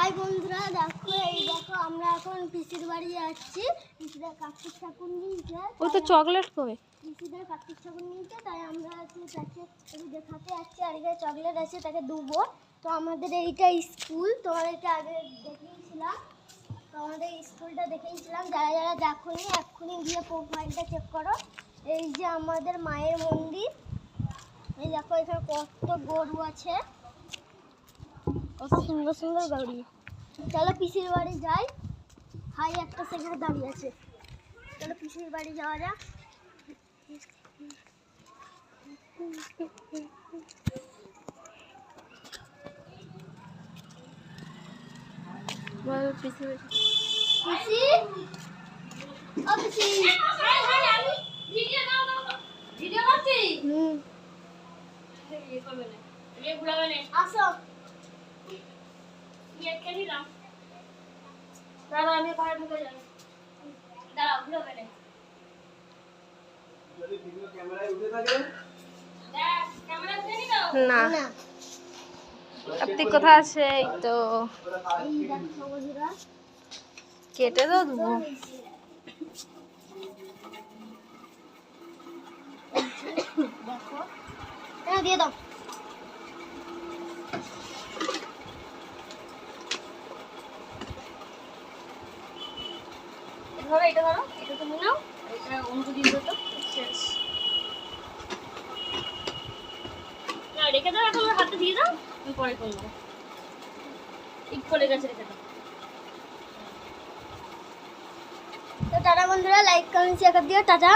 High বন্ধুরা, দেখো এই দেখো আমরা এখন পিসির বাড়ি যাচ্ছি। পিসিদের কার্তিক ঠাকুর নিয়েছে। ও তো চকলেট কবে? পিসিদের কার্তিক ঠাকুর নিয়েছে, তাই আমরা তাকে দেখাতে যাচ্ছি। আর এখানে চকলেট আছে, তাকে দেবো। তো আমাদের এইটা স্কুল, তোমাদেরকে আগে দেখিয়েছিলাম। তো আমাদের স্কুলটা দেখিয়েছিলাম। যারা যারা দেখোনি এক্ষুনি গিয়ে প্রোফাইলটা চেক করো। এই যে আমাদের মায়ের মন্দির, এই দেখো এখানে কত গরু আছে, কত সুন্দর সুন্দর গরু। চলো পিসির বাড়ি যাই। ভাই একটা সেখানে দাঁড়িয়ে আছে, চলো পিসির বাড়ি যাওয়া যাক। পিসি পিসি, ও পিসি, আমি ভিডিও নাও ভিডিও করছি এই করবে না এই ঘুরাবে না আসো। ये क्या नहीं राम दादा আমি বাইরে ঢুকে যাই দাঁড়াও ঘুরাবে না যদি ভিডিও ক্যামেরায় উঠে থাকে দেখ ক্যামেরা ধরে দাও না না, কার্তিক কোথায় আছে? এই তো এই দেখো বন্ধুরা, কেটে দাও দেবো। দেখো হ্যাঁ দিয়ে দাও। এটা ধরো এটা তুমি নাও এটা অনুকু দিয়ে দাও তো শেষ না রেখে দাও এখন হাতে দিয়ে দাও আমি পরে করব ঠিক করে গেছে রেখে দাও তো টাটা বন্ধুরা, লাইক কমেন্ট শেয়ার করে দিও। টাটা।